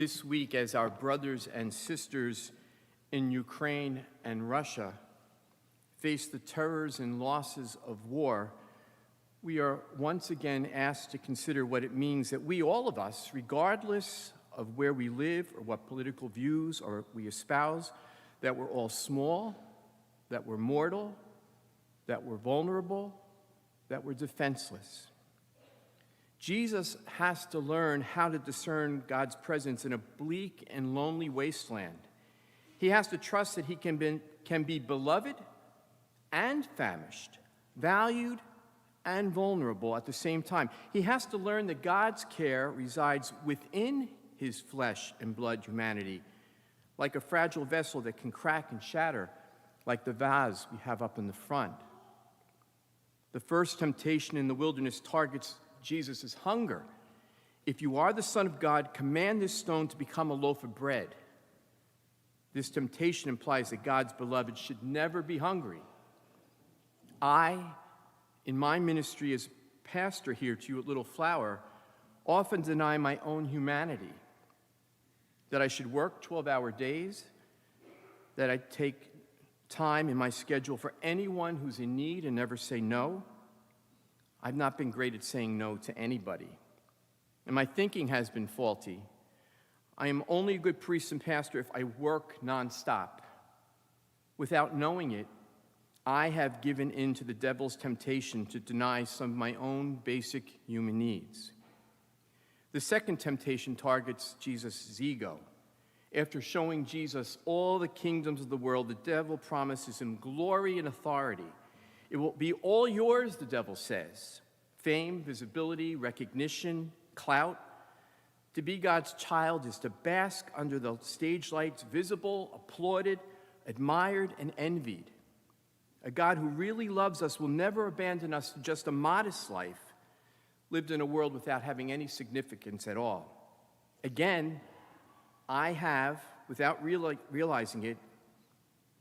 This week, as our brothers and sisters in Ukraine and Russia face the terrors and losses of war, we are once again asked to consider what it means that we, all of us, regardless of where we live or what political views or we espouse, that we're all small, that we're mortal, that we're vulnerable, that we're defenseless. Jesus has to learn how to discern God's presence in a bleak and lonely wasteland. He has to trust that he can be beloved and famished, valued and vulnerable at the same time. He has to learn that God's care resides within his flesh and blood humanity, like a fragile vessel that can crack and shatter, like the vase we have up in the front. The first temptation in the wilderness targets Jesus' hunger. If you are the Son of God, command this stone to become a loaf of bread. This temptation implies that God's beloved should never be hungry. I, in my ministry as pastor here to you at Little Flower, often deny my own humanity, that I should work 12-hour days, that I take time in my schedule for anyone who's in need and never say no. I've not been great at saying no to anybody, and my thinking has been faulty. I am only a good priest and pastor if I work nonstop. Without knowing it, I have given in to the devil's temptation to deny some of my own basic human needs. The second temptation targets Jesus' ego. After showing Jesus all the kingdoms of the world, the devil promises him glory and authority. It will be all yours, the devil says. Fame, visibility, recognition, clout. To be God's child is to bask under the stage lights, visible, applauded, admired, and envied. A God who really loves us will never abandon us to just a modest life, lived in a world without having any significance at all. Again, I have, without realizing it,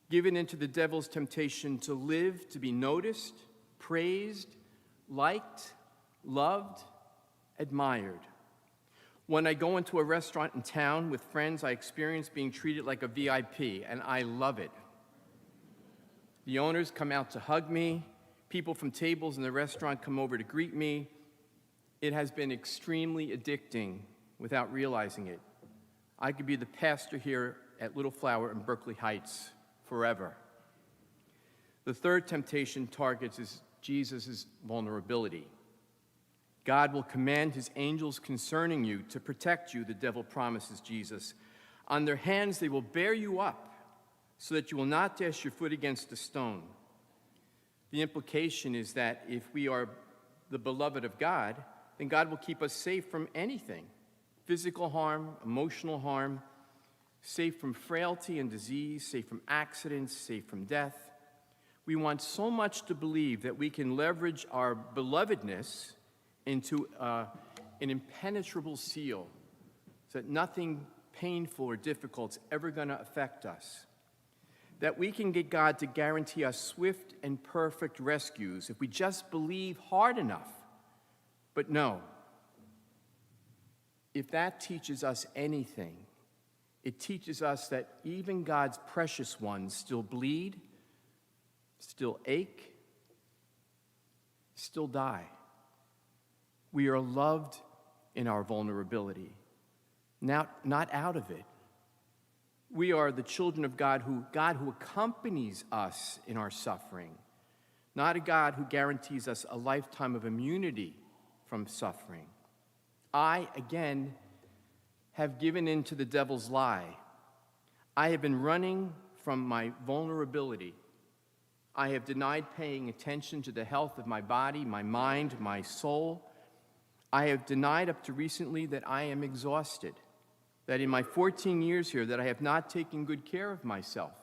given into the devil's temptation to live, to be noticed, praised, liked, loved, admired. When I go into a restaurant in town with friends, I experience being treated like a VIP, and I love it. The owners come out to hug me. People from tables in the restaurant come over to greet me. It has been extremely addicting without realizing it. I could be the pastor here at Little Flower in Berkeley Heights forever. The third temptation targets is Jesus' vulnerability. God will command his angels concerning you to protect you, the devil promises Jesus. On their hands they will bear you up so that you will not dash your foot against a stone. The implication is that if we are the beloved of God, then God will keep us safe from anything, physical harm, emotional harm, safe from frailty and disease, safe from accidents, safe from death. We want so much to believe that we can leverage our belovedness into an impenetrable seal so that nothing painful or difficult is ever going to affect us. That we can get God to guarantee us swift and perfect rescues if we just believe hard enough. But no, if that teaches us anything, it teaches us that even God's precious ones still bleed, still ache, still die. We are loved in our vulnerability, not out of it. We are the children of God who accompanies us in our suffering, not a God who guarantees us a lifetime of immunity from suffering. I, again, have given in to the devil's lie. I have been running from my vulnerability. I have denied paying attention to the health of my body, my mind, my soul. I have denied up to recently that I am exhausted, that in my 14 years here that I have not taken good care of myself.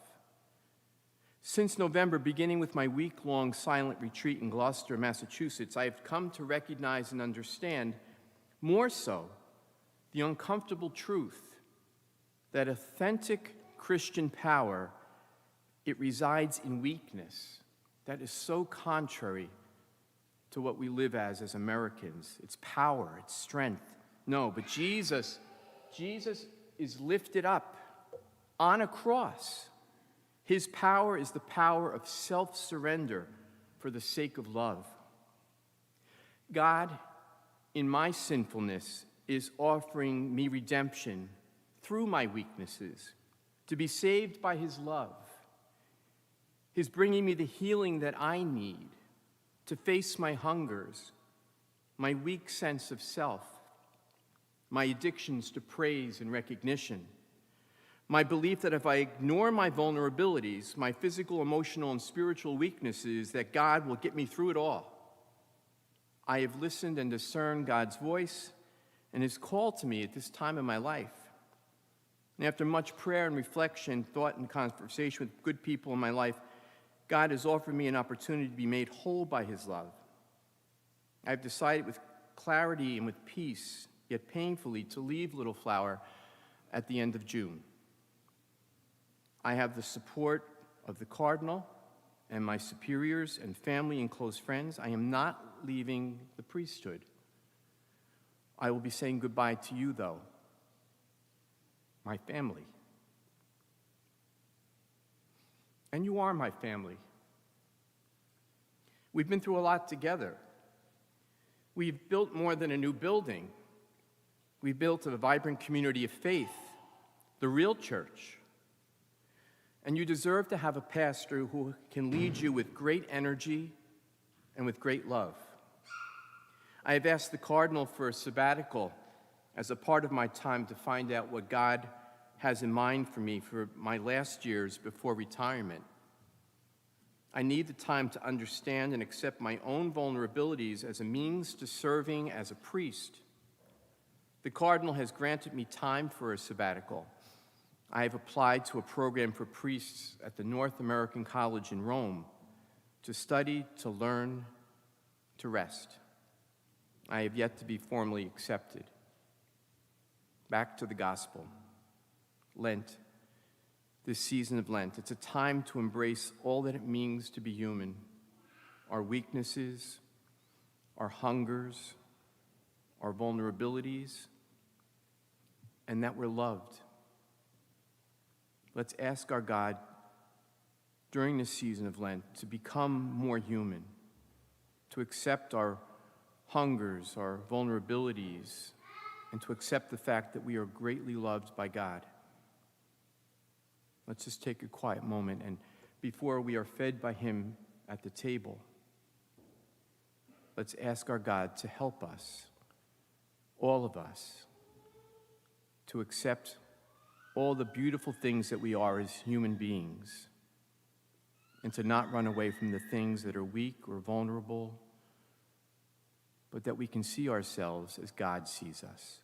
Since November, beginning with my week-long silent retreat in Gloucester, Massachusetts, I have come to recognize and understand more so the uncomfortable truth that authentic Christian power, it resides in weakness. That is so contrary to what we live as Americans. It's power, it's strength. No, but Jesus is lifted up on a cross. His power is the power of self-surrender for the sake of love. God, in my sinfulness, is offering me redemption through my weaknesses, to be saved by his love. He's bringing me the healing that I need to face my hungers, my weak sense of self, my addictions to praise and recognition, my belief that if I ignore my vulnerabilities, my physical, emotional, and spiritual weaknesses, that God will get me through it all. I have listened and discerned God's voice and his call to me at this time in my life. And after much prayer and reflection, thought and conversation with good people in my life, God has offered me an opportunity to be made whole by his love. I've decided with clarity and with peace, yet painfully, to leave Little Flower at the end of June. I have the support of the Cardinal and my superiors and family and close friends. I am not leaving the priesthood. I will be saying goodbye to you, though, my family. And you are my family. We've been through a lot together. We've built more than a new building. We've built a vibrant community of faith, the real church. And you deserve to have a pastor who can lead you with great energy and with great love. I have asked the Cardinal for a sabbatical as a part of my time to find out what God has in mind for me for my last years before retirement. I need the time to understand and accept my own vulnerabilities as a means to serving as a priest. The Cardinal has granted me time for a sabbatical. I have applied to a program for priests at the North American College in Rome to study, to learn, to rest. I have yet to be formally accepted. Back to the gospel. Lent, this season of Lent, it's a time to embrace all that it means to be human, our weaknesses, our hungers, our vulnerabilities, and that we're loved. Let's ask our God during this season of Lent to become more human, to accept our hungers, our vulnerabilities, and to accept the fact that we are greatly loved by God. Let's just take a quiet moment, and before we are fed by him at the table, let's ask our God to help us, all of us, to accept all the beautiful things that we are as human beings, and to not run away from the things that are weak or vulnerable, but that we can see ourselves as God sees us.